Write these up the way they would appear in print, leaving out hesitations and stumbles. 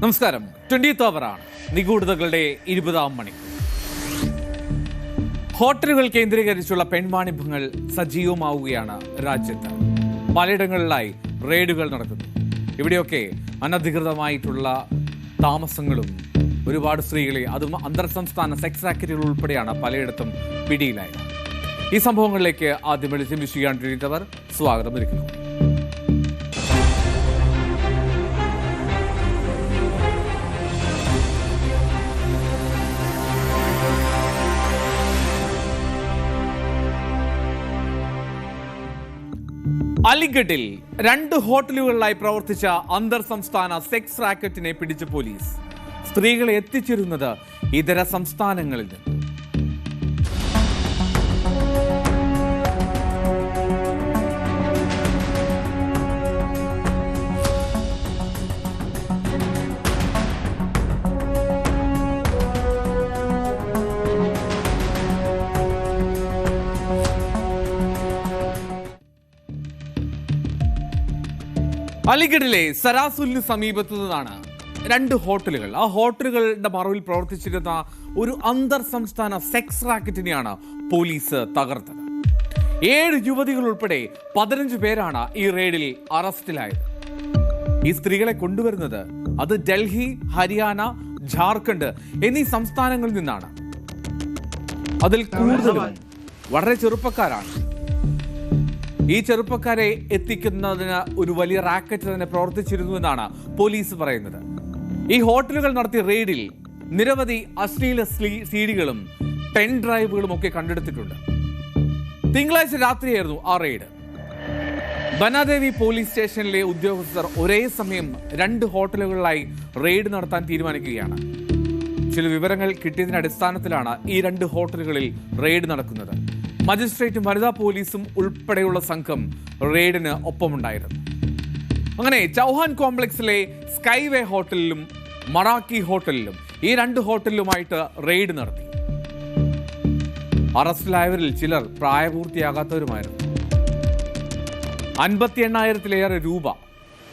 നമസ്കാരം. 20th അവറാണ് നിഗൂഢതകളുടെ 20ാം മണിക്കൂർ. ഹോട്ടലുകൾ കേന്ദ്രീകരിച്ചുള്ള പെൺവാണിഭങ്ങൾ സജീവമാവുകയാണ് രാജ്യത്ത്. പലയിടങ്ങളിലായി റെയ്ഡുകൾ നടക്കുന്നു. ഇവിടെയൊക്കെ അനധികൃതമായിട്ടുള്ള താമസങ്ങളും ഒരുപാട് സ്ത്രീകളെ, അതും അന്തർ സംസ്ഥാന സെക്സ് റാക്കറ്റുകൾ ഉൾപ്പെടെയാണ് പലയിടത്തും പിടിയിലായത്. ഈ സംഭവങ്ങളിലേക്ക് ആദ്യം വെളിച്ചം വീശുകയാണ് 20th അവർ. സ്വാഗതം ഒരുക്കുന്നു. അലിഗഡിൽ 2 ഹോട്ടലുകളിലായി പ്രവർത്തിച്ച അന്തർ സംസ്ഥാന സെക്സ് റാക്കറ്റിനെ പിടിച്ച പോലീസ്. സ്ത്രീകളെ എത്തിച്ചിരുന്നത് ഇതര സംസ്ഥാനങ്ങളിൽ നിന്ന്. അലിഗഡിലെ സരാസുലിന് സമീപത്തു നിന്നാണ് 2 ഹോട്ടലുകൾ. ആ ഹോട്ടലുകളുടെ മറവിൽ പ്രവർത്തിച്ചിരുന്ന ഒരു അന്തർ സംസ്ഥാന സെക്സ് റാക്കറ്റിനെയാണ് പോലീസ് തകർത്തത്. 7 യുവതികൾ ഉൾപ്പെടെ 15 പേരാണ് ഈ റെയ്ഡിൽ അറസ്റ്റിലായത്. ഈ സ്ത്രീകളെ കൊണ്ടുവരുന്നത് അത് ഡൽഹി, ഹരിയാന, ജാർഖണ്ഡ് എന്നീ സംസ്ഥാനങ്ങളിൽ നിന്നാണ്. അതിൽ കൂടുതലും വളരെ ചെറുപ്പക്കാരാണ്. ഈ ചെറുപ്പക്കാരെ എത്തിക്കുന്നതിന് ഒരു വലിയ റാക്കറ്റ് തന്നെ പ്രവർത്തിച്ചിരുന്നു എന്നാണ് പോലീസ് പറയുന്നത്. ഈ ഹോട്ടലുകൾ നടത്തിയ റെയ്ഡിൽ നിരവധി അശ്ലീല സീഡികളും പെൻ ഡ്രൈവുകളും ഒക്കെ കണ്ടെടുത്തിട്ടുണ്ട്. തിങ്കളാഴ്ച രാത്രിയായിരുന്നു ആ റെയ്ഡ്. ബനാദേവി പോലീസ് സ്റ്റേഷനിലെ ഉദ്യോഗസ്ഥർ ഒരേ സമയം 2 ഹോട്ടലുകളിലായി റെയ്ഡ് നടത്താൻ തീരുമാനിക്കുകയാണ്. ചില വിവരങ്ങൾ കിട്ടിയതിന്റെ അടിസ്ഥാനത്തിലാണ് ഈ 2 ഹോട്ടലുകളിൽ റെയ്ഡ് നടക്കുന്നത്. മജിസ്ട്രേറ്റും വനിതാ പോലീസും ഉൾപ്പെടെയുള്ള സംഘം റെയ്ഡിന് ഒപ്പമുണ്ടായിരുന്നു. അങ്ങനെ ചൗഹാൻ കോംപ്ലക്സിലെ സ്കൈവേ ഹോട്ടലിലും മറാക്കി ഹോട്ടലിലും ഈ 2 ഹോട്ടലിലുമായിട്ട് റെയ്ഡ് നടത്തി. അറസ്റ്റിലായവരിൽ ചിലർ പ്രായപൂർത്തിയാകാത്തവരുമായിരുന്നു. 58,000-ലേറെ രൂപ,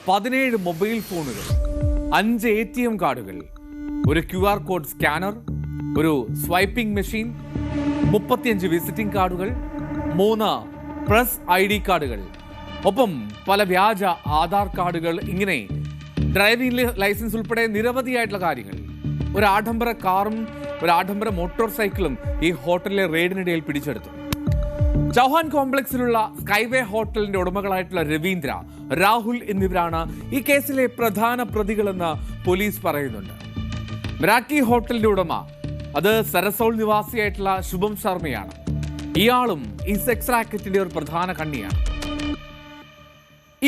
17 മൊബൈൽ ഫോണുകൾ, 5 ATM കാർഡുകൾ, ഒരു QR കോഡ് സ്കാനർ, ഒരു സ്വൈപ്പിംഗ് മെഷീൻ, 35 വിസിറ്റിംഗ് കാർഡുകൾ, 3 പ്രസ് ID കാർഡുകൾ, ഒപ്പം പല വ്യാജ ആധാർ കാർഡുകൾ, ഇങ്ങനെ ഡ്രൈവിംഗ് ലൈസൻസ് ഉൾപ്പെടെ നിരവധിയായിട്ടുള്ള കാര്യങ്ങൾ. ഒരു ആഡംബര കാറും ഒരു ആഡംബര മോട്ടോർ സൈക്കിളും ഈ ഹോട്ടലിലെ റെയ്ഡിനിടയിൽ പിടിച്ചെടുത്തു. ചൗഹാൻ കോംപ്ലക്സിലുള്ള സ്കൈവേ ഹോട്ടലിന്റെ ഉടമകളായിട്ടുള്ള രവീന്ദ്ര, രാഹുൽ എന്നിവരാണ് ഈ കേസിലെ പ്രധാന പ്രതികളെന്ന് പോലീസ് പറയുന്നുണ്ട്. മറാക്കി ഹോട്ടലിന്റെ ഉടമ അത് സരസോൾ നിവാസിയായിട്ടുള്ള ശുഭം ശർമ്മയാണ്. ഇയാളും ഈ സെക്സ് റാക്കറ്റിന്റെ ഒരു പ്രധാന കണ്ണിയാണ്.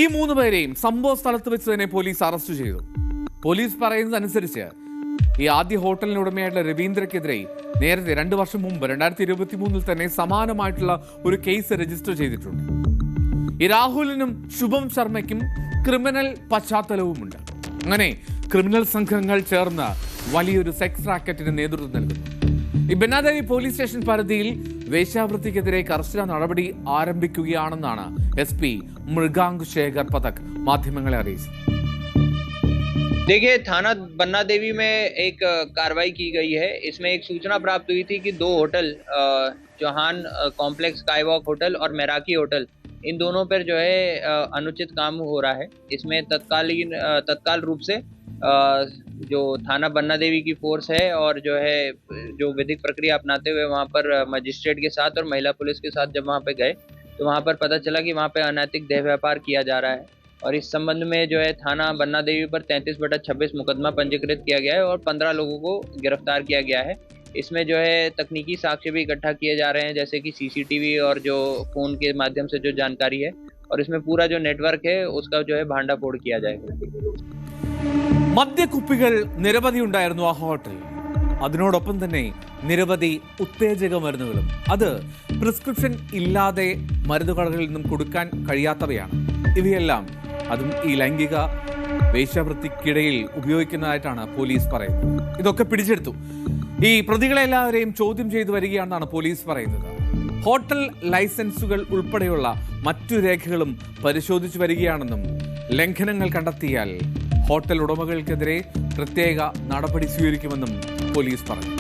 ഈ 3 പേരെയും സംഭവ സ്ഥലത്ത് വെച്ച് തന്നെ പോലീസ് അറസ്റ്റ് ചെയ്തു. പോലീസ് പറയുന്നതനുസരിച്ച് ഈ ആദ്യ ഹോട്ടലിന് ഉടമയായിട്ടുള്ള രവീന്ദ്രക്കെതിരെ നേരത്തെ 2 വർഷം മുമ്പ് 2023 തന്നെ സമാനമായിട്ടുള്ള ഒരു കേസ് രജിസ്റ്റർ ചെയ്തിട്ടുണ്ട്. ഈ രാഹുലിനും ശുഭം ശർമ്മയ്ക്കും ക്രിമിനൽ പശ്ചാത്തലവുമുണ്ട്. അങ്ങനെ ക്രിമിനൽ സംഘങ്ങൾ ചേർന്ന് വലിയൊരു സെക്സ് റാക്കറ്റിന് നേതൃത്വം നൽകുന്നു. ഈ ബനാദേവി പോലീസ് സ്റ്റേഷൻ പരിധിയിൽ വേശ്യാവൃത്തിക്കെതിരെ കർശന നടപടി ആരംഭിക്കുകയാണെന്നാണ് SP മൃഗാങ്ക് ശേഖർ പതക് മാധ്യമങ്ങളെ അറിയിച്ചത്. देखिए, थाना बन्ना देवी में एक कार्रवाई की गई है. इसमें एक सूचना प्राप्त हुई थी कि 2 hotel Chauhan complex skywalk hotel और मैराकी होटल, इन दोनों पर जो है अनुचित काम हो रहा है. इसमें तत्काल रूप से जो थाना बन्ना देवी की फोर्स है और जो है जो विधिक प्रक्रिया अपनाते हुए वहाँ पर मजिस्ट्रेट के साथ और महिला पुलिस के साथ जब वहाँ पे गए तो वहाँ पर पता चला कि वहाँ पे अनैतिक देह व्यापार किया जा रहा है. और इस संबंध में जो है थाना बन्ना देवी पर 33/26 मुकदमा पंजीकृत किया गया है और 15 लोगों को गिरफ्तार किया गया है. इसमें जो है तकनीकी साक्ष्य भी इकट्ठा किए जा रहे हैं, जैसे कि CCTV और जो फोन के माध्यम से जो जानकारी है, और इसमें पूरा जो नेटवर्क है उसका जो है भांडाफोड़ किया जाएगा. മദ്യക്കുപ്പികൾ നിരവധി ഉണ്ടായിരുന്നു ആ ഹോട്ടൽ. അതിനോടൊപ്പം തന്നെ നിരവധി ഉത്തേജക മരുന്നുകളും. അത് പ്രിസ്ക്രിപ്ഷൻ ഇല്ലാതെ മരുന്നുകടകളിൽ നിന്നും കൊടുക്കാൻ കഴിയാത്തവയാണ്. ഇവയെല്ലാം അതും ഈ ലൈംഗിക വേശ്യാവൃത്തിക്കിടയിൽ ഉപയോഗിക്കുന്നതായിട്ടാണ് പോലീസ് പറയുന്നത്. ഇതൊക്കെ പിടിച്ചെടുത്തു. ഈ പ്രതികളെല്ലാവരെയും ചോദ്യം ചെയ്തു വരികയാണെന്നാണ് പോലീസ് പറയുന്നത്. ഹോട്ടൽ ലൈസൻസുകൾ ഉൾപ്പെടെയുള്ള മറ്റു രേഖകളും പരിശോധിച്ചു വരികയാണെന്നും ലംഘനങ്ങൾ കണ്ടെത്തിയാൽ ഹോട്ടൽ ഉടമകൾക്കെതിരെ പ്രത്യേക നടപടി സ്വീകരിക്കുമെന്നും പോലീസ് പറഞ്ഞു.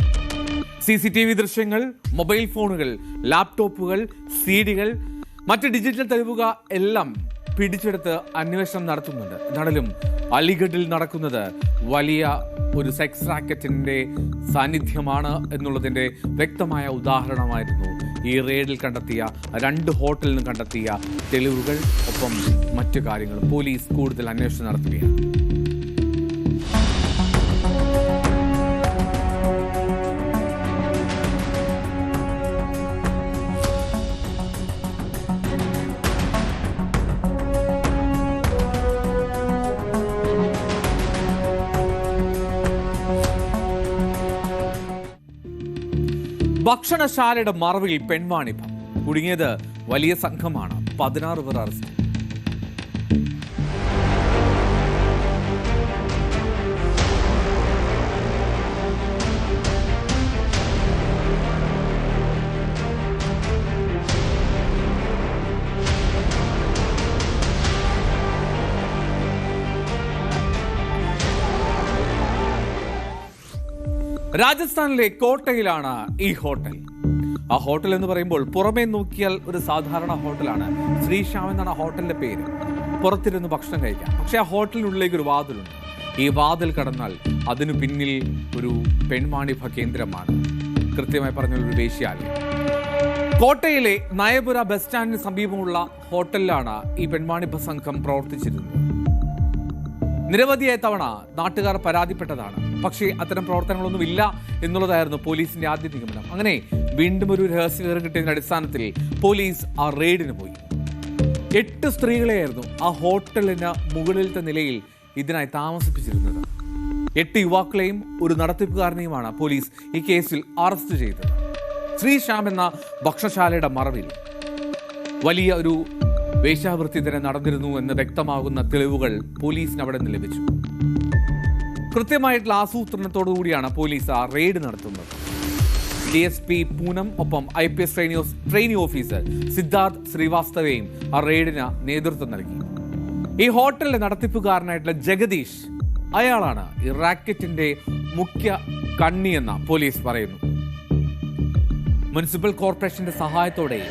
CCTV ദൃശ്യങ്ങൾ, മൊബൈൽ ഫോണുകൾ, ലാപ്ടോപ്പുകൾ, CD-കൾ, മറ്റ് ഡിജിറ്റൽ തെളിവുകൾ എല്ലാം പിടിച്ചെടുത്ത് അന്വേഷണം നടത്തുന്നുണ്ട്. എന്നാലും അലിഗഡിൽ നടക്കുന്നത് വലിയ ഒരു സെക്സ് റാക്കറ്റിന്റെ സാന്നിധ്യമാണ് എന്നുള്ളതിന്റെ വ്യക്തമായ ഉദാഹരണമായിരുന്നു ഈ റെയ്ഡിൽ കണ്ടെത്തിയ 2 ഹോട്ടലിൽ നിന്ന് കണ്ടെത്തിയ തെളിവുകൾ, ഒപ്പം മറ്റു കാര്യങ്ങളും. പോലീസ് കൂടുതൽ അന്വേഷണം നടത്തുകയാണ്. ഭക്ഷണശാലയുടെ മറവിൽ പെൺവാണിഭം. കുടുങ്ങിയത് വലിയ സംഘമാണ്. 16 പേർ അറസ്റ്റ്. രാജസ്ഥാനിലെ കോട്ടയിലാണ് ഈ ഹോട്ടൽ. ആ ഹോട്ടൽ എന്ന് പറയുമ്പോൾ പുറമേ നോക്കിയാൽ ഒരു സാധാരണ ഹോട്ടലാണ്. ശ്രീശ്യാം എന്നാണ് ഹോട്ടലിന്റെ പേര്. പുറത്തിരുന്ന് ഭക്ഷണം കഴിക്കാം. പക്ഷെ ആ ഹോട്ടലിനുള്ളിലേക്ക് ഒരു വാതിലുണ്ട്. ഈ വാതിൽ കടന്നാൽ അതിനു പിന്നിൽ ഒരു പെൺവാണിഭ കേന്ദ്രമാണ്. കൃത്യമായി പറഞ്ഞ ഒരു വേശ്യാലയം. കോട്ടയിലെ നയപുര ബസ് സ്റ്റാൻഡിന് സമീപമുള്ള ഹോട്ടലിലാണ് ഈ പെൺവാണിഭ സംഘം പ്രവർത്തിച്ചിരുന്നത്. നിരവധിയായ തവണ നാട്ടുകാർ പരാതിപ്പെട്ടതാണ്. പക്ഷേ അത്തരം പ്രവർത്തനങ്ങളൊന്നും ഇല്ല എന്നുള്ളതായിരുന്നു പോലീസിന്റെ ആദ്യ നിഗമനം. അങ്ങനെ വീണ്ടും ഒരു രഹസ്യവിവരം കിട്ടിയതിന്റെ അടിസ്ഥാനത്തിൽ പോലീസ് ആ റെയ്ഡിന് പോയി. 8 സ്ത്രീകളെയായിരുന്നു ആ ഹോട്ടലിന് മുകളിലത്തെ നിലയിൽ ഇതിനായി താമസിപ്പിച്ചിരുന്നത്. 8 യുവാക്കളെയും ഒരു നടത്തിപ്പുകാരനെയുമാണ് പോലീസ് ഈ കേസിൽ അറസ്റ്റ് ചെയ്തത്. ശ്രീശ്യാം എന്ന ഭക്ഷണശാലയുടെ മറവിൽ വലിയ ഒരു വേശ്യാവൃത്തി തന്നെ നടന്നിരുന്നു എന്ന് വ്യക്തമാകുന്ന തെളിവുകൾ പോലീസിന് അവിടെ നിന്ന് ലഭിച്ചു. കൃത്യമായിട്ടുള്ള ആസൂത്രണത്തോടുകൂടിയാണ് പോലീസ് ആ റെയ്ഡ് നടത്തുന്നത്. DSP പൂനം, ഒപ്പം IPS ട്രെയിനി ഓഫീസർ സിദ്ധാർത്ഥ് ശ്രീവാസ്തവയും ആ റെയ്ഡിന് നേതൃത്വം നൽകി. ഈ ഹോട്ടലിലെ നടത്തിപ്പുകാരനായിട്ടുള്ള ജഗദീഷ്, അയാളാണ് ഈ റാക്കറ്റിന്റെ മുഖ്യ കണ്ണിയെന്ന് പോലീസ് പറയുന്നു. മുനിസിപ്പൽ കോർപ്പറേഷന്റെ സഹായത്തോടെ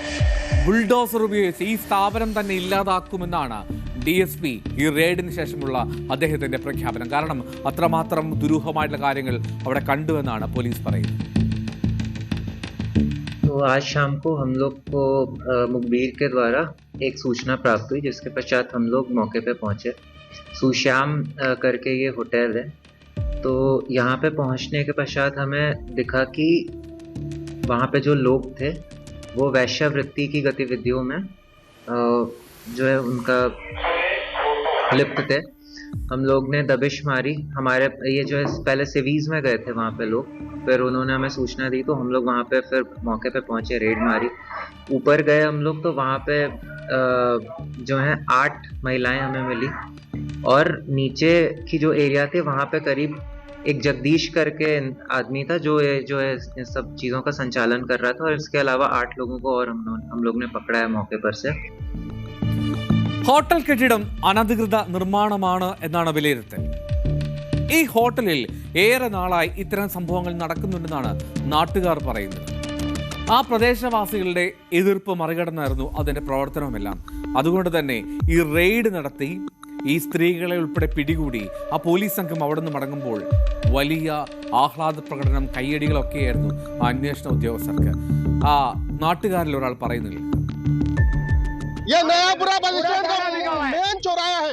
ബുൾഡോസർ ഉപയോഗിച്ച് ഈ സ്ഥാപനം തന്നെ ഇല്ലാതാക്കുമെന്നാണ് DSP ഈ റെയ്ഡിന് ശേഷമുള്ള അദ്ദേഹത്തിന്റെ പ്രഖ്യാപനം. കാരണം അത്രമാത്രം ദുരൂഹമായിട്ടുള്ള കാര്യങ്ങൾ അവിടെ കണ്ടുവെന്നാണ് പോലീസ് പറയുന്നത്. तो आज शाम को हम लोग को मुखबिर के द्वारा एक सूचना प्राप्त हुई, जिसके पश्चात हम लोग मौके पे पहुंचे. सुश्याम करके ये होटल है. तो यहाँ पे पहुंचने के पश्चात हमें दिखा कि वहाँ पे जो लोग थे वो वैश्यावृत्ति की गतिविधियों में जो है उनका लिप्त थे. हम लोग ने दबिश मारी. हमारे ये जो है पहले सिवीज में गए थे वहाँ पे लोग, फिर उन्होंने हमें सूचना दी तो हम लोग वहाँ पे फिर मौके पे पहुँचे, रेड मारी. ऊपर गए हम लोग तो वहाँ पे जो है 8 महिलाएं हमें मिली, और नीचे की जो एरिया थे वहाँ पे करीब एक जगदीश करके आदमी था जो है इन सब चीज़ों का संचालन कर रहा था, और इसके अलावा 8 लोगों को और हम लोग ने पकड़ा है मौके पर से. ഹോട്ടൽ കെട്ടിടം അനധികൃത നിർമ്മാണമാണ് എന്നാണ് വിലയിരുത്തൽ. ഈ ഹോട്ടലിൽ ഏറെ നാളായി ഇത്തരം സംഭവങ്ങൾ നടക്കുന്നുണ്ടെന്നാണ് നാട്ടുകാർ പറയുന്നത്. ആ പ്രദേശവാസികളുടെ എതിർപ്പ് മറികടന്നായിരുന്നു അതിന്റെ പ്രവർത്തനമെല്ലാം. അതുകൊണ്ട് തന്നെ ഈ റെയ്ഡ് നടത്തി ഈ സ്ത്രീകളെ ഉൾപ്പെടെ പിടികൂടി ആ പോലീസ് സംഘം അവിടെ നിന്ന് മടങ്ങുമ്പോൾ വലിയ ആഹ്ലാദ പ്രകടനം, കയ്യടികളൊക്കെയായിരുന്നു ആ അന്വേഷണ ഉദ്യോഗസ്ഥർക്ക്. ആ നാട്ടുകാരിൽ ഒരാൾ പറയുന്നില്ല. ये नयापुरा बस स्टैंड का मेन चौराहा है.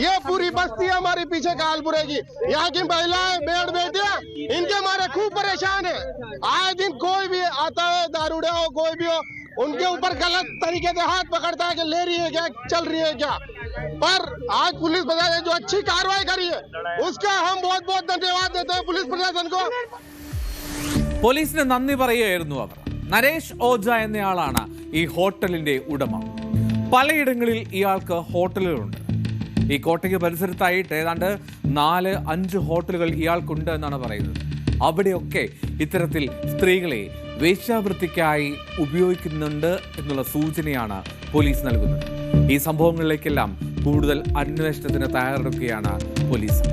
ये पूरी बस्ती हमारे पीछे कालपुरे की. यहाँ की महिलाएं, बेड़ बेटियां, इनके मारे खूब परेशान है. आए दिन कोई भी आता है, दारूड़े हो कोई भी हो, उनके ऊपर गलत तरीके से हाथ पकड़ता है कि ले रही है क्या, चल रही है क्या. पर आज पुलिस प्रशासन जो अच्छी कार्रवाई करी है उसका हम बहुत बहुत धन्यवाद देते हैं पुलिस प्रशासन को. പോലീസിന് നന്ദി പറയുകയായിരുന്നു അവർ. നരേഷ് ഓജ എന്നയാളാണ് ഈ ഹോട്ടലിന്റെ ഉടമ. പലയിടങ്ങളിൽ ഇയാൾക്ക് ഹോട്ടലുകളുണ്ട്. ഈ കോട്ടയ്ക്ക് പരിസരത്തായിട്ട് ഏതാണ്ട് 4-5 ഹോട്ടലുകൾ ഇയാൾക്കുണ്ട് എന്നാണ് പറയുന്നത്. അവിടെയൊക്കെ ഇത്തരത്തിൽ സ്ത്രീകളെ വേശ്യാവൃത്തിക്കായി ഉപയോഗിക്കുന്നുണ്ട് എന്നുള്ള സൂചനയാണ് പോലീസ് നൽകുന്നത്. ഈ സംഭവങ്ങളിലേക്കെല്ലാം കൂടുതൽ അന്വേഷണത്തിന് തയ്യാറെടുക്കുകയാണ് പോലീസ്.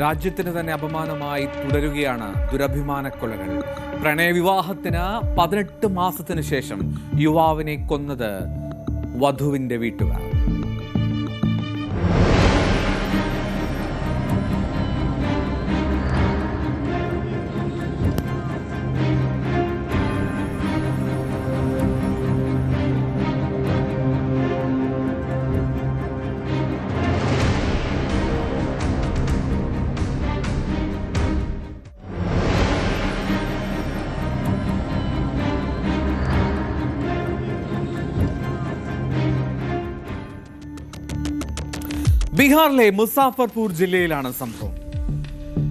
രാജ്യത്തിന് തന്നെ അപമാനമായി തുടരുകയാണ് ദുരഭിമാനക്കൊലകൾ. പ്രണയവിവാഹത്തിന് 18 മാസത്തിന് ശേഷം യുവാവിനെ കൊന്നത് വധുവിന്റെ വീട്ടുകാർ. ബീഹാറിലെ മുസാഫർപൂർ ജില്ലയിലാണ് സംഭവം.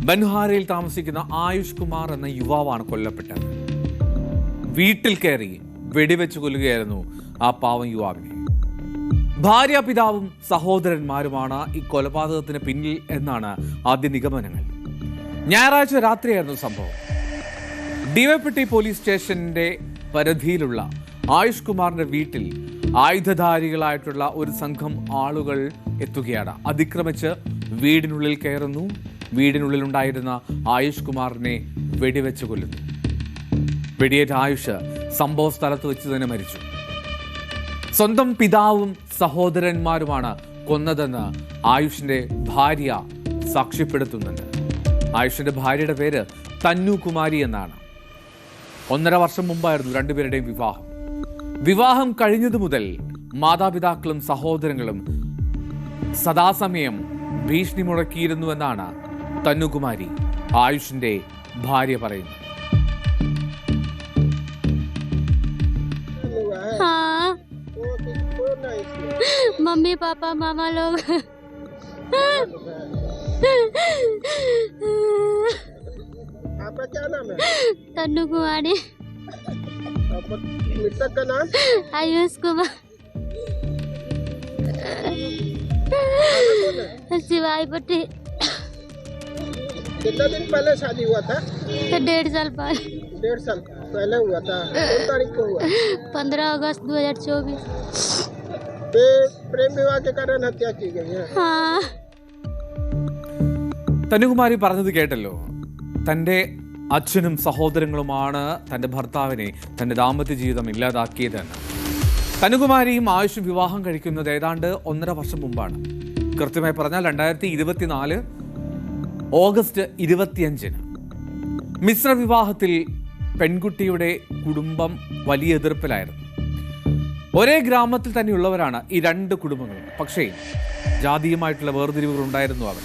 ബൻഹാരയിൽ താമസിക്കുന്ന ആയുഷ് കുമാർ എന്ന യുവാവാണ് കൊല്ലപ്പെട്ടത്. വീട്ടിൽ കയറി വെടിവെച്ച് കൊല്ലുകയായിരുന്നു ആ പാവം യുവാവിനെ. ഭാര്യ, പിതാവും സഹോദരന്മാരുമാണ് ഈ കൊലപാതകത്തിന് പിന്നിൽ എന്നാണ് ആദ്യ നിഗമനങ്ങൾ. ഞായറാഴ്ച രാത്രിയായിരുന്നു സംഭവം. ഡിവൈപ്പെട്ടി പോലീസ് സ്റ്റേഷന്റെ പരിധിയിലുള്ള ആയുഷ് കുമാറിന്റെ വീട്ടിൽ ആയുധധാരികളായിട്ടുള്ള ഒരു സംഘം ആളുകൾ എത്തുകയാണ്. അതിക്രമിച്ച് വീടിനുള്ളിൽ കയറുന്നു. വീടിനുള്ളിലുണ്ടായിരുന്ന ആയുഷ് കുമാറിനെ വെടിവെച്ച് കൊല്ലുന്നു. വെടിയേറ്റ ആയുഷ് സംഭവ സ്ഥലത്ത് വെച്ച് തന്നെ മരിച്ചു. സ്വന്തം പിതാവും സഹോദരന്മാരുമാണ് കൊന്നതെന്ന് ആയുഷിന്റെ ഭാര്യ സാക്ഷ്യപ്പെടുത്തുന്നുണ്ട്. ആയുഷിന്റെ ഭാര്യയുടെ പേര് തന്നു കുമാരി എന്നാണ്. 1.5 വർഷം മുമ്പായിരുന്നു രണ്ടുപേരുടെയും വിവാഹം. വിവാഹം കഴിഞ്ഞതു മുതൽ മാതാപിതാക്കളും സഹോദരങ്ങളും സദാസമയം ഭീഷണി മുഴക്കിയിരുന്നുവെന്നാണ് തന്നുകുമാരി ആയുഷിന്റെ ഭാര്യ പറയുന്നത്. मम्मी पापा मामा लोग आपका क्या नाम है? तन्नू कुमारी, मृतक का नाम? आयुष कुमार, शिवाई पट्टी। कितना दिन पहले शादी हुआ था? 1.5 साल पहले। 1.5 साल पहले हुआ था। कौन तारीख को हुआ? 15 अगस्त 2024। प्रेम विवाह के कारण हत्या की गई है। हाँ, തന്നുകുമാരി പറഞ്ഞത് കേട്ടല്ലോ. തൻ്റെ അച്ഛനും സഹോദരങ്ങളുമാണ് തൻ്റെ ഭർത്താവിനെ, തൻ്റെ ദാമ്പത്യ ജീവിതം ഇല്ലാതാക്കിയതെന്ന്. തന്നുകുമാരിയും ആയുഷും വിവാഹം കഴിക്കുന്നത് ഏതാണ്ട് 1.5 വർഷം മുമ്പാണ്. കൃത്യമായി പറഞ്ഞാൽ 2024 ഓഗസ്റ്റ് 25-ന്. മിശ്ര വിവാഹത്തിൽ പെൺകുട്ടിയുടെ കുടുംബം വലിയ എതിർപ്പിലായിരുന്നു. ഒരേ ഗ്രാമത്തിൽ തന്നെയുള്ളവരാണ് ഈ 2 കുടുംബങ്ങളും. പക്ഷേ ജാതീയമായിട്ടുള്ള വേർതിരിവുകൾ ഉണ്ടായിരുന്നു അവർ.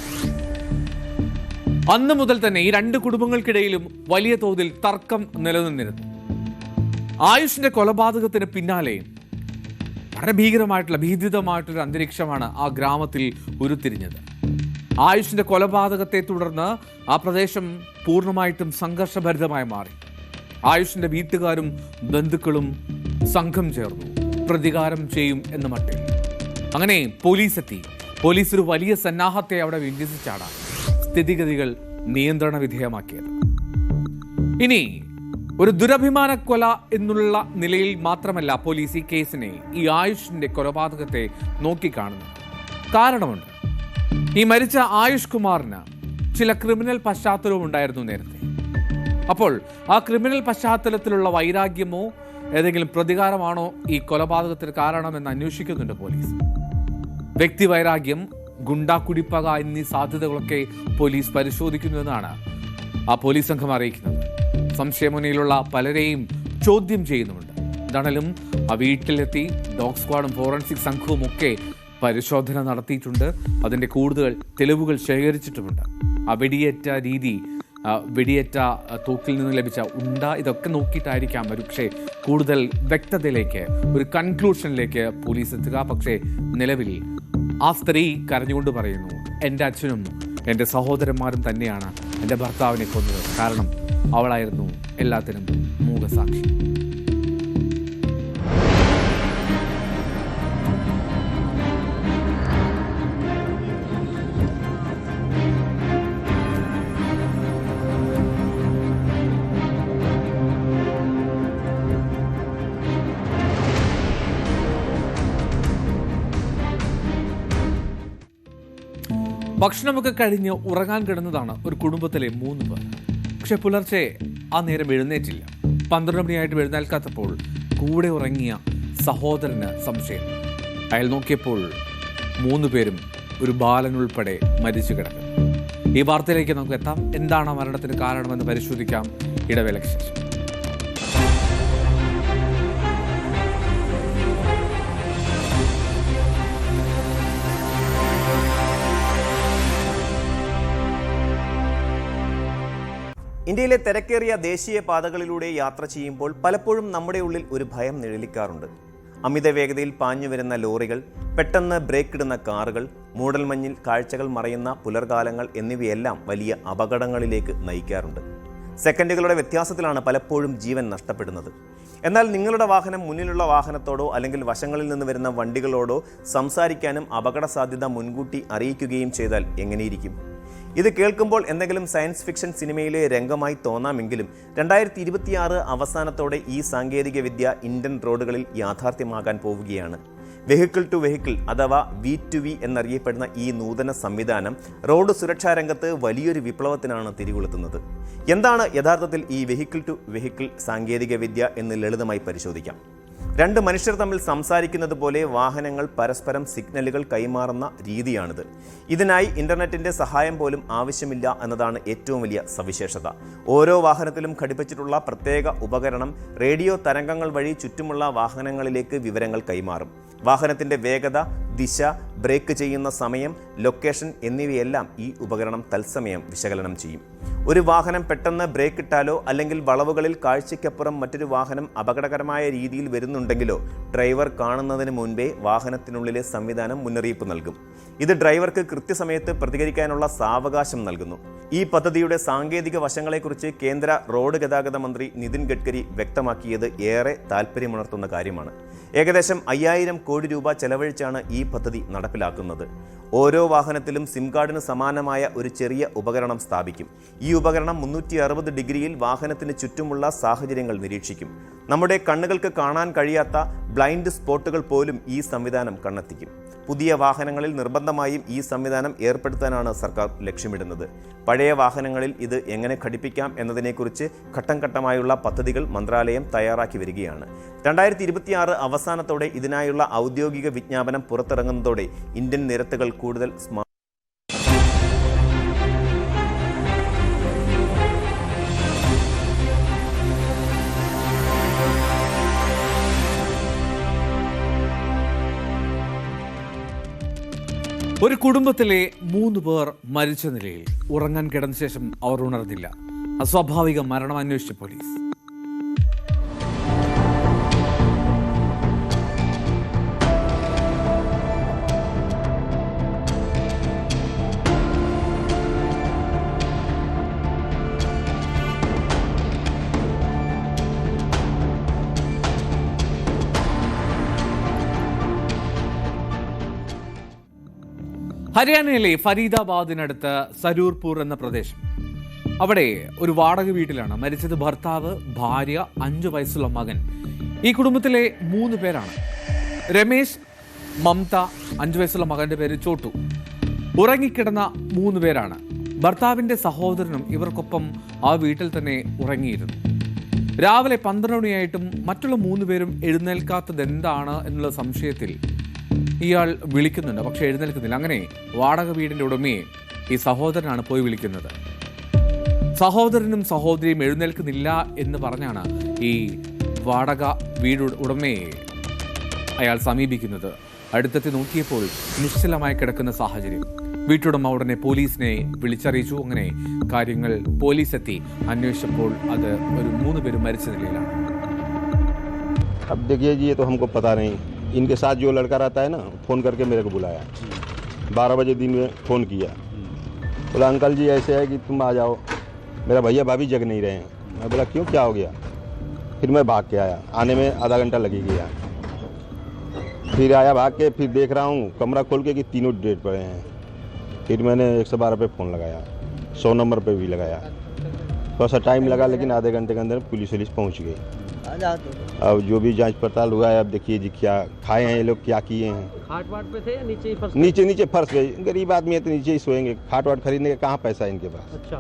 അന്ന് മുതൽ തന്നെ ഈ 2 കുടുംബങ്ങൾക്കിടയിലും വലിയ തോതിൽ തർക്കം നിലനിന്നിരുന്നു. ആയുഷിന്റെ കൊലപാതകത്തിന് പിന്നാലെ വളരെ ഭീകരമായിട്ടുള്ള അന്തരീക്ഷമാണ് ആ ഗ്രാമത്തിൽ ഉരുത്തിരിഞ്ഞത്. ആയുഷിന്റെ കൊലപാതകത്തെ തുടർന്ന് ആ പ്രദേശം പൂർണ്ണമായിട്ടും സംഘർഷഭരിതമായി മാറി. ആയുഷിന്റെ വീട്ടുകാരും ബന്ധുക്കളും സംഘം ചേർന്നു പ്രതികാരം ചെയ്യും എന്ന മട്ടിൽ. അങ്ങനെ പോലീസ് എത്തി. പോലീസ് ഒരു വലിയ സന്നാഹത്തെ അവിടെ വിന്യസിച്ചാണ് സ്ഥിതിഗതികൾ നിയന്ത്രണ വിധേയമാക്കിയത്. ഇനി ഒരു ദുരഭിമാനക്കൊല എന്നുള്ള നിലയിൽ മാത്രമല്ല പോലീസ് ഈ കേസിനെ, ഈ ആയുഷിന്റെ കൊലപാതകത്തെ നോക്കിക്കാണുന്നു. കാരണമുണ്ട്. ഈ മരിച്ച ആയുഷ് കുമാറിന് ചില ക്രിമിനൽ പശ്ചാത്തലവും ഉണ്ടായിരുന്നു നേരത്തെ. അപ്പോൾ ആ ക്രിമിനൽ പശ്ചാത്തലത്തിലുള്ള വൈരാഗ്യമോ ഏതെങ്കിലും പ്രതികാരമാണോ ഈ കൊലപാതകത്തിന് കാരണമെന്ന് അന്വേഷിക്കുന്നുണ്ട് പോലീസ്. വ്യക്തിവൈരാഗ്യം, ഗുണ്ടാക്കുടിപ്പക എന്നീ സാധ്യതകളൊക്കെ പോലീസ് പരിശോധിക്കുന്നുവെന്നാണ് ആ പോലീസ് സംഘം അറിയിക്കുന്നത്. സംശയമുനയിലുള്ള പലരെയും ചോദ്യം ചെയ്യുന്നുമുണ്ട്. എന്താണെങ്കിലും ആ വീട്ടിലെത്തി ഡോഗ് സ്ക്വാഡും ഫോറൻസിക് സംഘവും ഒക്കെ പരിശോധന നടത്തിയിട്ടുണ്ട്. അതിൻ്റെ കൂടുതൽ തെളിവുകൾ ശേഖരിച്ചിട്ടുമുണ്ട്. ആ വെടിയേറ്റ തോക്കിൽ നിന്ന് ലഭിച്ച ഉണ്ട, ഇതൊക്കെ നോക്കിയിട്ടായിരിക്കാം പക്ഷേ കൂടുതൽ വ്യക്തതയിലേക്ക്, ഒരു കൺക്ലൂഷനിലേക്ക് പോലീസ് എത്തുക. പക്ഷേ നിലവിൽ ആ സ്ത്രീ കരഞ്ഞുകൊണ്ട് പറയുന്നു, എൻ്റെ അച്ഛനും എൻ്റെ സഹോദരന്മാരും തന്നെയാണ് എൻ്റെ ഭർത്താവിനെ കൊന്നത്. കാരണം അവളായിരുന്നു എല്ലാത്തിനും മൂകസാക്ഷി. ഭക്ഷണമൊക്കെ കഴിഞ്ഞ് ഉറങ്ങാൻ കിടന്നതാണ് ഒരു കുടുംബത്തിലെ 3 പേർ. പക്ഷെ പുലർച്ചെ ആ നേരം എഴുന്നേറ്റില്ല. 12 മണിയായിട്ട് എഴുന്നേൽക്കാത്തപ്പോൾ കൂടെ ഉറങ്ങിയ സഹോദരന് സംശയം. അയാൾ നോക്കിയപ്പോൾ 3 പേരും ഒരു ബാലൻ ഉൾപ്പെടെ മരിച്ചു കിടക്കുന്നു. ഈ വാർത്തയിലേക്ക് നമുക്ക് എത്താം. എന്താണ് മരണത്തിന് കാരണമെന്ന് പരിശോധിക്കാം ഇടവേളയ്ക്ക് ശേഷം. ഇന്ത്യയിലെ തിരക്കേറിയ ദേശീയ പാതകളിലൂടെ യാത്ര ചെയ്യുമ്പോൾ പലപ്പോഴും നമ്മുടെ ഉള്ളിൽ ഒരു ഭയം നിഴലിക്കാറുണ്ട്. അമിത വേഗതയിൽ പാഞ്ഞു വരുന്ന ലോറികൾ, പെട്ടെന്ന് ബ്രേക്ക് ഇടുന്ന കാറുകൾ, മൂടൽമഞ്ഞിൽ കാഴ്ചകൾ മറയുന്ന പുലർകാലങ്ങൾ എന്നിവയെല്ലാം വലിയ അപകടങ്ങളിലേക്ക് നയിക്കാറുണ്ട്. സെക്കൻഡുകളുടെ വ്യത്യാസത്തിലാണ് പലപ്പോഴും ജീവൻ നഷ്ടപ്പെടുന്നത്. എന്നാൽ നിങ്ങളുടെ വാഹനം മുന്നിലുള്ള വാഹനത്തോടോ അല്ലെങ്കിൽ വശങ്ങളിൽ നിന്ന് വരുന്ന വണ്ടികളോടോ സംസാരിക്കാനും അപകട സാധ്യത മുൻകൂട്ടി അറിയിക്കുകയും ചെയ്താൽ എങ്ങനെയിരിക്കും? ഇത് കേൾക്കുമ്പോൾ എന്തെങ്കിലും സയൻസ് ഫിക്ഷൻ സിനിമയിലെ രംഗമായി തോന്നാമെങ്കിലും 2026 അവസാനത്തോടെ ഈ സാങ്കേതിക വിദ്യ ഇന്ത്യൻ റോഡുകളിൽ യാഥാർത്ഥ്യമാകാൻ പോവുകയാണ്. വെഹിക്കിൾ ടു വെഹിക്കിൾ അഥവാ V2V എന്നറിയപ്പെടുന്ന ഈ നൂതന സംവിധാനം റോഡ് സുരക്ഷാ രംഗത്ത് വലിയൊരു വിപ്ലവത്തിനാണ് തിരികൊളുത്തുന്നത്. എന്താണ് യഥാർത്ഥത്തിൽ ഈ വെഹിക്കിൾ ടു വെഹിക്കിൾ സാങ്കേതിക വിദ്യ എന്ന് ലളിതമായി പരിശോധിക്കാം. 2 മനുഷ്യർ തമ്മിൽ സംസാരിക്കുന്നത് പോലെ വാഹനങ്ങൾ പരസ്പരം സിഗ്നലുകൾ കൈമാറുന്ന രീതിയാണിത്. ഇതിനായി ഇന്റർനെറ്റിന്റെ സഹായം പോലും ആവശ്യമില്ല എന്നതാണ് ഏറ്റവും വലിയ സവിശേഷത. ഓരോ വാഹനത്തിലും ഘടിപ്പിച്ചിട്ടുള്ള പ്രത്യേക ഉപകരണം റേഡിയോ തരംഗങ്ങൾ വഴി ചുറ്റുമുള്ള വാഹനങ്ങളിലേക്ക് വിവരങ്ങൾ കൈമാറും. വാഹനത്തിന്റെ വേഗത, ദിശ, ബ്രേക്ക് ചെയ്യുന്ന സമയം, ലൊക്കേഷൻ എന്നിവയെല്ലാം ഈ ഉപകരണം തത്സമയം വിശകലനം ചെയ്യും. ഒരു വാഹനം പെട്ടെന്ന് ബ്രേക്ക് ഇട്ടാലോ അല്ലെങ്കിൽ വളവുകളിൽ കാഴ്ചയ്ക്കപ്പുറം മറ്റൊരു വാഹനം അപകടകരമായ രീതിയിൽ വരുന്നുണ്ടെങ്കിലോ ഡ്രൈവർ കാണുന്നതിന് മുൻപേ വാഹനത്തിനുള്ളിലെ സംവിധാനം മുന്നറിയിപ്പ് നൽകും. ഇത് ഡ്രൈവർക്ക് കൃത്യസമയത്ത് പ്രതികരിക്കാനുള്ള സാവകാശം നൽകുന്നു. ഈ പദ്ധതിയുടെ സാങ്കേതിക വശങ്ങളെക്കുറിച്ച് കേന്ദ്ര റോഡ് ഗതാഗത മന്ത്രി നിതിൻ ഗഡ്കരി വ്യക്തമാക്കിയത് ഏറെ താൽപ്പര്യമുണർത്തുന്ന കാര്യമാണ്. ഏകദേശം 5000 കോടി രൂപ ചെലവഴിച്ചാണ് ഈ പദ്ധതി നടപ്പിലാക്കുന്നത്. ഓരോ വാഹനത്തിലും സിം കാർഡിന് സമാനമായ ഒരു ചെറിയ ഉപകരണം സ്ഥാപിക്കും. ഈ ഉപകരണം 360 ഡിഗ്രിയിൽ വാഹനത്തിന് ചുറ്റുമുള്ള സാഹചര്യങ്ങൾ നിരീക്ഷിക്കും. നമ്മുടെ കണ്ണുകൾക്ക് കാണാൻ കഴിയാത്ത ബ്ലൈൻഡ് സ്പോട്ടുകൾ പോലും ഈ സംവിധാനം കണ്ടെത്തിക്കും. പുതിയ വാഹനങ്ങളിൽ നിർബന്ധമായും ഈ സംവിധാനം ഏർപ്പെടുത്താനാണ് സർക്കാർ ലക്ഷ്യമിടുന്നത്. പഴയ വാഹനങ്ങളിൽ ഇത് എങ്ങനെ ഘടിപ്പിക്കാം എന്നതിനെക്കുറിച്ച് ഘട്ടം ഘട്ടമായുള്ള പദ്ധതികൾ മന്ത്രാലയം തയ്യാറാക്കി വരികയാണ്. 2026 അവസാനത്തോടെ ഇതിനായുള്ള ഔദ്യോഗിക വിജ്ഞാപനം പുറത്തിറങ്ങുന്നതോടെ ഇന്ത്യൻ നിരത്തുകൾ കൂടുതൽ ഒരു കുടുംബത്തിലെ 3 പേർ മരിച്ച നിലയിൽ. ഉറങ്ങാൻ കിടന്ന ശേഷം അവർ ഉണർന്നില്ല. അസ്വാഭാവിക മരണം അന്വേഷിച്ച പോലീസ്. ഹരിയാനയിലെ ഫരീദാബാദിനടുത്ത് സരൂർപൂർ എന്ന പ്രദേശം. അവിടെ ഒരു വാടക വീട്ടിലാണ് മരിച്ചത്. ഭർത്താവ്, ഭാര്യ, 5 വയസ്സുള്ള മകൻ. ഈ കുടുംബത്തിലെ 3 പേരാണ്. രമേശ്, മമത, 5 വയസ്സുള്ള മകന്റെ പേര് ചോട്ടു. ഉറങ്ങിക്കിടന്ന 3 പേരാണ്. ഭർത്താവിന്റെ സഹോദരനും ഇവർക്കൊപ്പം ആ വീട്ടിൽ തന്നെ ഉറങ്ങിയിരുന്നു. രാവിലെ 12 മണിയായിട്ടും മറ്റുള്ള 3 പേരും എഴുന്നേൽക്കാത്തത് എന്താണ് എന്നുള്ള സംശയത്തിൽ ഇയാൾ വിളിക്കുന്നുണ്ട്. പക്ഷെ എഴുന്നേൽക്കുന്നില്ല. അങ്ങനെ വാടക വീടിന്റെ ഉടമയെ ഈ സഹോദരനാണ് പോയി വിളിക്കുന്നത്. സഹോദരനും സഹോദരിയും എഴുന്നേൽക്കുന്നില്ല എന്ന് പറഞ്ഞാണ് ഈ വാടക വീട് ഉടമയെ അയാൾ സമീപിക്കുന്നത്. അടുത്തെത്തി നോക്കിയപ്പോൾ നിശ്ചലമായി കിടക്കുന്ന സാഹചര്യം. വീട്ടുടമ ഉടനെ പോലീസിനെ വിളിച്ചറിയിച്ചു. അങ്ങനെ കാര്യങ്ങൾ പോലീസ് എത്തി അന്വേഷിച്ചപ്പോൾ അത് ഒരു 3 പേരും മരിച്ച നിലയിലാണ്. इनके साथ जो लड़का रहता है ना, फ़ोन करके मेरे को बुलाया, 12 बजे दिन में फ़ोन किया, बोला अंकल जी ऐसे है कि तुम आ जाओ, मेरा भैया भाभी जग नहीं रहे हैं, मैं बोला क्यों, क्या हो गया? फिर मैं भाग के आया, आने में आधा घंटा लगेगी यहाँ। फिर आया भाग के, फिर देख रहा हूँ कमरा खोल के कि तीनों डेड पड़े हैं। फिर मैंने 112 पे फ़ोन लगाया, 100 नंबर पे भी लगाया। थोड़ा सा टाइम लगा, लेकिन आधे घंटे के अंदर पुलिस पहुँच गई। अब जो भी जांच पड़ताल हुआ है, अब देखिए जी क्या खाए हैं ये लोग, क्या किए हैं। खाट वाट पे थे या नीचे ही फर्श? नीचे फर्श पे। गरीब आदमी है तो नीचे ही सोएंगे, खाट वाट खरीदने का कहाँ पैसा है इनके पास। अच्छा।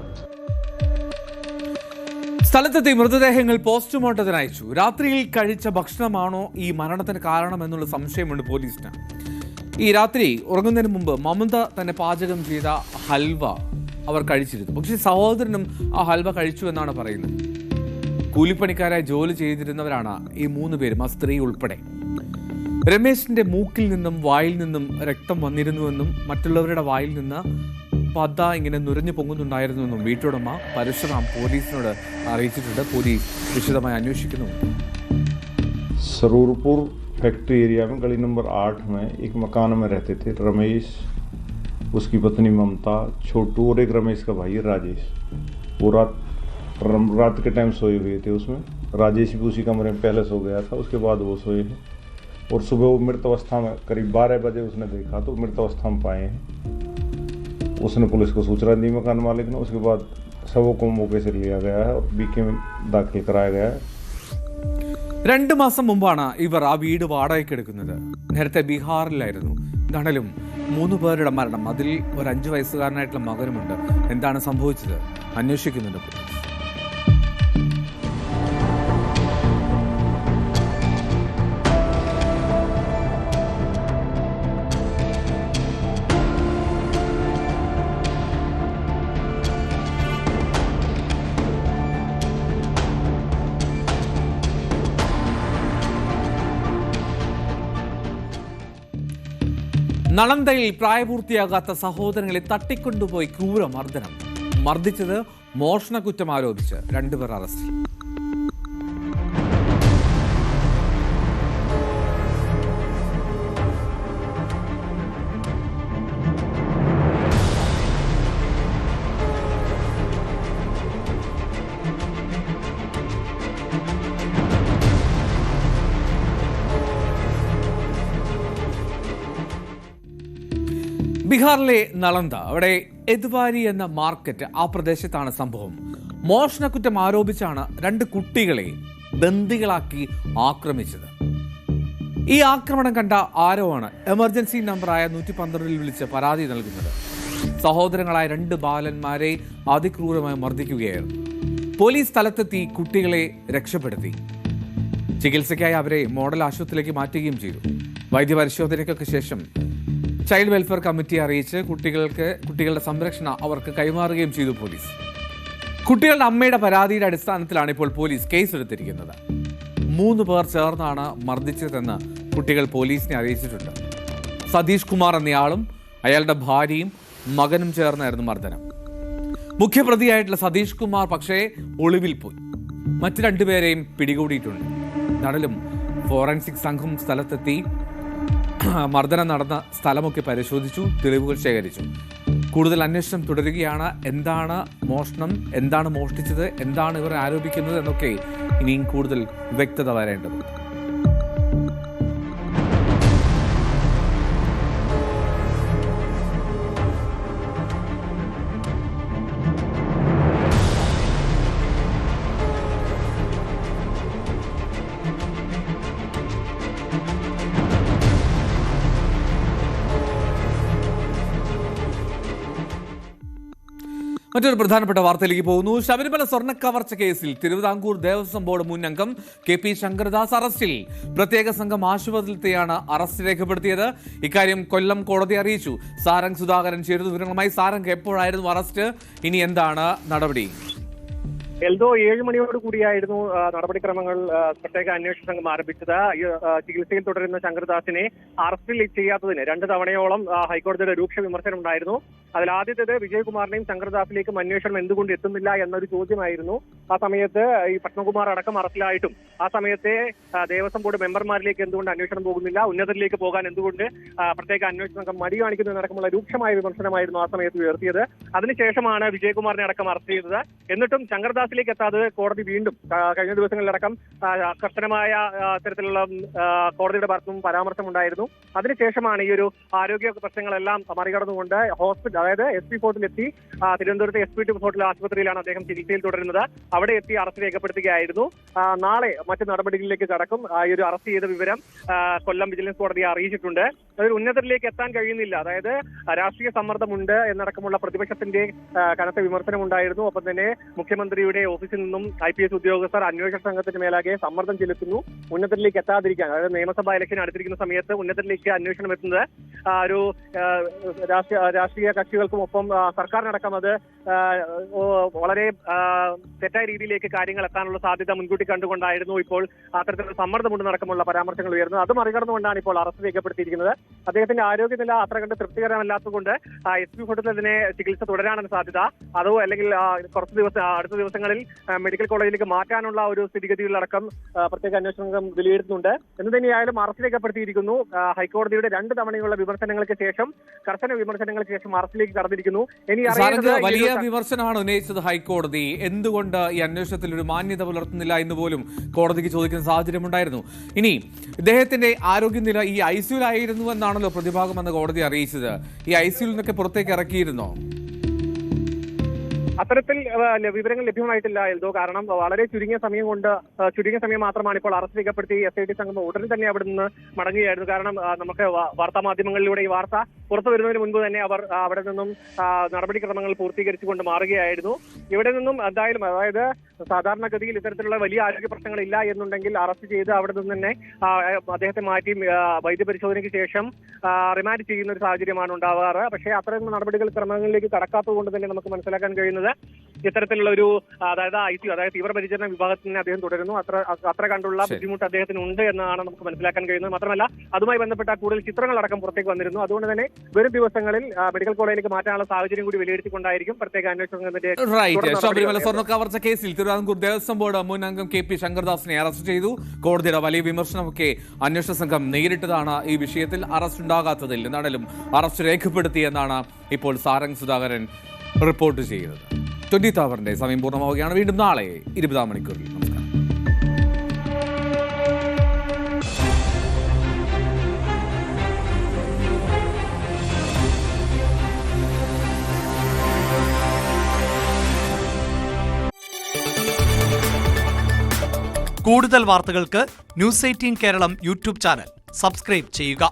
സ്ഥലത്തെത്തി മൃതദേഹങ്ങൾ പോസ്റ്റ്മോർട്ടത്തിന് അയച്ചു. രാത്രിയിൽ കഴിച്ച ഭക്ഷണമാണോ ഈ മരണത്തിന് കാരണമെന്നുള്ള സംശയമുണ്ട് പോലീസിന്. ഈ രാത്രി ഉറങ്ങുന്നതിന് മുമ്പ് മമത തന്നെ പാചകം ചെയ്ത ഹൽവ അവർ കഴിച്ചിരുന്നു. പക്ഷേ സഹോദരനും ആ ഹൽവ കഴിച്ചു എന്നാണ് പറയുന്നത്. കൂലിപ്പണിക്കാരായി ജോലി ചെയ്തിരുന്നവരാണ് ഈ 3 പേരും, ആ സ്ത്രീ ഉൾപ്പെടെ. രമേശിന്റെ മൂക്കിൽ നിന്നും വായിൽ നിന്നും രക്തം വന്നിരുന്നുവെന്നും മറ്റുള്ളവരുടെ വായിൽ നിന്ന് പത ഇങ്ങനെ നുരഞ്ഞു പൊങ്ങുന്നുണ്ടായിരുന്നുവെന്നും വീട്ടുടമ പരശുറാം പോലീസിനോട് അറിയിച്ചിട്ടുണ്ട്. പോലീസ് വിശദമായി അന്വേഷിക്കുന്നുണ്ട്. सरूरपुर फैक्ट्री एरिया में गली नंबर 8 में एक मकान में रहते थे रमेश, उसकी पत्नी ममता, छोटू और एक रमेश का भाई राजेश। वो रात के टाइम सोए हुए थे उसमें। राजेश भी उसी कमरे में पहले सो गया था, उसके बाद वो सोए हैं। और सुबह वो मृत अवस्था में करीब 12 बजे उसने देखा तो मृत अवस्था में पाए हैं। उसने पुलिस को सूचना दी मकान मालिक ने। उसके बाद शवों को मौके से लिया गया है और बीके में दाखिल कराया गया है. 2 മാസം മുമ്പാണ് ഇവർ ആ വീട് വാടകയ്ക്ക് എടുക്കുന്നത്. നേരത്തെ ബീഹാറിലായിരുന്നു. എന്താണേലും 3 പേരുടെ മരണം, അതിൽ ഒരു 5 വയസ്സുകാരനായിട്ടുള്ള മകനുമുണ്ട്. എന്താണ് സംഭവിച്ചത് അന്വേഷിക്കുന്നുണ്ട് പോലീസ്. നളന്തയിൽ പ്രായപൂർത്തിയാകാത്ത സഹോദരങ്ങളെ തട്ടിക്കൊണ്ടുപോയി ക്രൂരമർദ്ദനം. മർദ്ദിച്ചത് മോഷണ കുറ്റം ആരോപിച്ച് 2 പേർ അറസ്റ്റിൽ. ബീഹാറിലെ നളന്ദ, അവിടെ എദ്വാരി എന്ന മാർക്കറ്റ്, ആ പ്രദേശത്താണ് സംഭവം. മോഷണക്കുറ്റം ആരോപിച്ചാണ് 2 കുട്ടികളെ ബന്ദികളാക്കി ആക്രമിച്ചത്. ഈ ആക്രമണം കണ്ട ആരോവാണ് എമർജൻസി നമ്പറായ 112 വിളിച്ച് പരാതി നൽകുന്നത്. സഹോദരങ്ങളായ 2 ബാലന്മാരെ അതിക്രൂരമായി മർദ്ദിക്കുകയായിരുന്നു. പോലീസ് സ്ഥലത്തെത്തി കുട്ടികളെ രക്ഷപ്പെടുത്തി. ചികിത്സയ്ക്കായി അവരെ മോഡൽ ആശുപത്രിയിലേക്ക് മാറ്റുകയും ചെയ്തു. വൈദ്യപരിശോധനയ്ക്കൊക്കെ ശേഷം ചൈൽഡ് വെൽഫെയർ കമ്മിറ്റിയെ അറിയിച്ച് കുട്ടികളുടെ സംരക്ഷണം അവർക്ക് കൈമാറുകയും ചെയ്തു പോലീസ്. കുട്ടികളുടെ അമ്മയുടെ പരാതിയുടെ അടിസ്ഥാനത്തിലാണ് ഇപ്പോൾ പോലീസ് കേസെടുത്തിരിക്കുന്നത്. 3 പേർ ചേർന്നാണ് മർദ്ദിച്ചതെന്ന് കുട്ടികൾ പോലീസിനെ അറിയിച്ചിട്ടുണ്ട്. സതീഷ് കുമാർ എന്നയാളും അയാളുടെ ഭാര്യയും മകനും ചേർന്നായിരുന്നു മർദ്ദനം. മുഖ്യപ്രതിയായിട്ടുള്ള സതീഷ് കുമാർ പക്ഷേ ഒളിവിൽ പോയി. മറ്റ് 2 പേരെയും പിടികൂടിയിട്ടുണ്ട്. നടലും ഫോറൻസിക് സംഘം സ്ഥലത്തെത്തി മർദ്ദനം നടന്ന സ്ഥലമൊക്കെ പരിശോധിച്ചു, തെളിവുകൾ ശേഖരിച്ചു. കൂടുതൽ അന്വേഷണം തുടരുകയാണ്. എന്താണ് മോഷണം, എന്താണ് മോഷ്ടിച്ചത്, എന്താണ് ഇവർ ആരോപിക്കുന്നത് എന്നൊക്കെ ഇനിയും കൂടുതൽ വ്യക്തത വരേണ്ടതുണ്ട്. മറ്റൊരു പ്രധാനപ്പെട്ട വാർത്തയിലേക്ക് പോകുന്നു. ശബരിമല സ്വർണ്ണക്കവർച്ച കേസിൽ തിരുവിതാംകൂർ ദേവസ്വം ബോർഡ് മുൻ അംഗം KP ശങ്കരദാസ് അറസ്റ്റിൽ. പ്രത്യേക സംഘം ആശുപത്രിയിലെത്തിയാണ് അറസ്റ്റ് രേഖപ്പെടുത്തിയത്. ഇക്കാര്യം കൊല്ലം കോടതി അറിയിച്ചു. സാരംഗ് സുധാകരൻ ചേരുന്നു വിവരങ്ങളുമായി. സാരംഗ്, എപ്പോഴായിരുന്നു അറസ്റ്റ്? ഇനി എന്താണ് നടപടി? എൽദോ 7 മണിയോട് കൂടിയായിരുന്നു നടപടിക്രമങ്ങൾ പ്രത്യേക അന്വേഷണ സംഘം ആരംഭിച്ചത്. ചികിത്സയിൽ തുടരുന്ന ശങ്കർദാസിനെ അറസ്റ്റിൽ ചെയ്യാത്തതിന് 2 തവണയോളം ഹൈക്കോടതിയുടെ രൂക്ഷ വിമർശനം ഉണ്ടായിരുന്നു. അതിൽ ആദ്യത്തേത് വിജയകുമാറിനെയും ശങ്കർദാസിലേക്കും അന്വേഷണം എന്തുകൊണ്ട് എത്തുന്നില്ല എന്നൊരു ചോദ്യമായിരുന്നു. ആ സമയത്ത് ഈ പത്മകുമാർ അടക്കം അറസ്റ്റിലായിട്ടും ആ സമയത്തെ ദേവസ്വം ബോർഡ് മെമ്പർമാരിലേക്ക് എന്തുകൊണ്ട് അന്വേഷണം പോകുന്നില്ല, ഉന്നതരിലേക്ക് പോകാൻ എന്തുകൊണ്ട് പ്രത്യേക അന്വേഷണ സംഘം മടി കാണിക്കുന്നതിനടക്കമുള്ള രൂക്ഷമായ വിമർശനമായിരുന്നു ആ സമയത്ത് ഉയർത്തിയത്. അതിനുശേഷമാണ് വിജയകുമാറിനെ അടക്കം അറസ്റ്റ് ചെയ്തത്. എന്നിട്ടും ശങ്കർദാസ് അറസ്റ്റിലേക്ക് എത്താതെ കോടതി വീണ്ടും കഴിഞ്ഞ ദിവസങ്ങളിലടക്കം കർശനമായ തരത്തിലുള്ള കോടതിയുടെ ഭാഗത്തും പരാമർശമുണ്ടായിരുന്നു. അതിനുശേഷമാണ് ഈ ഒരു ആരോഗ്യ പ്രശ്നങ്ങളെല്ലാം മറികടന്നുകൊണ്ട് ഹോസ്പിറ്റൽ, അതായത് SP ഫോർട്ടിലെത്തി തിരുവനന്തപുരത്തെ SP2 ഹോട്ടൽ ആശുപത്രിയിലാണ് അദ്ദേഹം ചികിത്സയിൽ തുടരുന്നത്. അവിടെ എത്തി അറസ്റ്റ് രേഖപ്പെടുത്തുകയായിരുന്നു. നാളെ മറ്റു നടപടികളിലേക്ക് കടക്കും. ഈ ഒരു അറസ്റ്റ് ചെയ്ത വിവരം കൊല്ലം വിജിലൻസ് കോടതിയെ അറിയിച്ചിട്ടുണ്ട്. അതൊരു ഉന്നതരിലേക്ക് എത്താൻ കഴിയുന്നില്ല. അതായത് രാഷ്ട്രീയ സമ്മർദ്ദമുണ്ട് എന്നടക്കമുള്ള പ്രതിപക്ഷത്തിന്റെ കനത്ത വിമർശനമുണ്ടായിരുന്നു. ഒപ്പം തന്നെ മുഖ്യമന്ത്രിയുടെ ഓഫീസിൽ നിന്നും IPS ഉദ്യോഗസ്ഥർ അന്വേഷണ സംഘത്തിന് മേലാകെ സമ്മർദ്ദം ചെലുത്തുന്നു ഉന്നതരിലേക്ക് എത്താതിരിക്കാൻ. അതായത് നിയമസഭാ ഇലക്ഷൻ അടുത്തിരിക്കുന്ന സമയത്ത് ഉന്നതരിലേക്ക് അന്വേഷണം എത്തുന്നത് ഒരു രാഷ്ട്രീയ കക്ഷികൾക്കും ഒപ്പം സർക്കാരിനടക്കം അത് വളരെ തെറ്റായ രീതിയിലേക്ക് കാര്യങ്ങൾ എത്താനുള്ള സാധ്യത മുൻകൂട്ടി കണ്ടുകൊണ്ടായിരുന്നു ഇപ്പോൾ അത്തരത്തിലുള്ള സമ്മർദ്ദമുണ്ടെന്നടക്കമുള്ള പരാമർശങ്ങൾ ഉയർന്നത്. അത് മറികടന്നുകൊണ്ടാണ് ഇപ്പോൾ അറസ്റ്റ് രേഖപ്പെടുത്തിയിരിക്കുന്നത്. അദ്ദേഹത്തിന്റെ ആരോഗ്യനില അത്ര കണ്ട് തൃപ്തികരമല്ലാത്തതുകൊണ്ട് SP ഫോർട്ടിൽ അതിനെ ചികിത്സ തുടരാനാണ് സാധ്യത. അതോ അല്ലെങ്കിൽ അടുത്ത ദിവസങ്ങളിൽ മെഡിക്കൽ കോളേജിലേക്ക് മാറ്റാനുള്ള ഒരു സ്ഥിതിഗതികളടക്കം പ്രത്യേക അന്വേഷണ സംഘം വിലയിരുത്തുന്നുണ്ട്. എന്ന് തന്നെയായാലും അറസ്റ്റ് രേഖപ്പെടുത്തിയിരിക്കുന്നു. ഹൈക്കോടതിയുടെ 2 തവണയുള്ള വിമർശനങ്ങൾക്ക് ശേഷം, കർശന വിമർശനങ്ങൾക്ക് ശേഷം അറസ്റ്റിലേക്ക് കടന്നിരിക്കുന്നു. ഇനി വലിയ വിമർശനമാണ് ഉന്നയിച്ചത് ഹൈക്കോടതി. എന്തുകൊണ്ട് ഈ അന്വേഷണത്തിൽ ഒരു മാന്യത പുലർത്തുന്നില്ല എന്ന് പോലും കോടതിക്ക് ചോദിക്കുന്ന സാഹചര്യമുണ്ടായിരുന്നു. ഇനി ഇദ്ദേഹത്തിന്റെ ആരോഗ്യനില ഈ ICUലായിരുന്നു എന്നാണല്ലോ പ്രതിഭാഗം എന്ന് കോടതി അറിയിച്ചത്. ഈ ICUൽ നിന്നൊക്കെ പുറത്തേക്ക് ഇറക്കിയിരുന്നോ? അത്തരത്തിൽ വിവരങ്ങൾ ലഭ്യമായിട്ടില്ല എൽദോ. കാരണം വളരെ ചുരുങ്ങിയ സമയം മാത്രമാണ് ഇപ്പോൾ അറസ്റ്റ് രേഖപ്പെടുത്തി SIT സംഘം ഉടൻ തന്നെ അവിടെ നിന്ന് മടങ്ങുകയായിരുന്നു. കാരണം നമുക്ക് വാർത്താ മാധ്യമങ്ങളിലൂടെ ഈ വാർത്ത പുറത്തു വരുന്നതിന് മുൻപ് തന്നെ അവർ അവിടെ നിന്നും നടപടിക്രമങ്ങൾ പൂർത്തീകരിച്ചുകൊണ്ട് മാറുകയായിരുന്നു. ഇവിടെ നിന്നും എന്തായാലും, അതായത് സാധാരണഗതിയിൽ ഇത്തരത്തിലുള്ള വലിയ ആരോഗ്യ പ്രശ്നങ്ങളില്ല എന്നുണ്ടെങ്കിൽ അറസ്റ്റ് ചെയ്ത് അവിടെ നിന്ന് തന്നെ അദ്ദേഹത്തെ മാറ്റി വൈദ്യപരിശോധനയ്ക്ക് ശേഷം റിമാൻഡ് ചെയ്യുന്ന ഒരു സാഹചര്യമാണ് ഉണ്ടാവാറ്. പക്ഷേ അത്തരം ക്രമങ്ങളിലേക്ക് കടക്കാത്തത് കൊണ്ട് തന്നെ നമുക്ക് മനസ്സിലാക്കാൻ കഴിയുന്നത് ഇത്തരത്തിലുള്ള ഒരു, അതായത് ICU, അതായത് തീവ്രപരിചരണ വിഭാഗത്തിൽ തന്നെ അദ്ദേഹം തുടരുന്നു. അത്ര കണ്ടുള്ള ബുദ്ധിമുട്ട് അദ്ദേഹത്തിന് ഉണ്ട് എന്നാണ് നമുക്ക് മനസ്സിലാക്കാൻ കഴിയുന്നത്. മാത്രമല്ല അതുമായി ബന്ധപ്പെട്ട കൂടുതൽ ചിത്രങ്ങളടക്കം പുറത്തേക്ക് വന്നിരുന്നു. അതുകൊണ്ട് തന്നെ വരും ദിവസങ്ങളിൽ മെഡിക്കൽ കോളേജിലേക്ക് മാറ്റാനുള്ള സാഹചര്യം കൂടി വിലയിരുത്തിക്കൊണ്ടായിരിക്കും പ്രത്യേക അന്വേഷണ സംഘത്തിന്റെ. ശബരിമല സ്വർണ്ണ കവർച്ച കേസിൽ തിരുവിതാംകൂർ ദേവസ്വം ബോർഡ് മുൻ അംഗം KP ശങ്കർദാസിനെ അറസ്റ്റ് ചെയ്തു. കോടതിയുടെ വലിയ വിമർശനമൊക്കെ അന്വേഷണ സംഘം നേരിട്ടതാണ്. ഈ വിഷയത്തിൽ അറസ്റ്റ് ഉണ്ടാകാത്തതിൽ എന്നാലും അറസ്റ്റ് രേഖപ്പെടുത്തിയെന്നാണ് ഇപ്പോൾ സാരംഗ് സുധാകരൻ റിപ്പോർട്ട് ചെയ്യുന്നത്. 20th അവറിന്റെ സമയം പൂർണ്ണമാവുകയാണ്. വീണ്ടും നാളെ 20-ാം മണിക്കൂറിൽ. നമസ്കാരം. കൂടുതൽ വാർത്തകൾക്ക് News 18 Keralam YouTube channel subscribe ചെയ്യുക.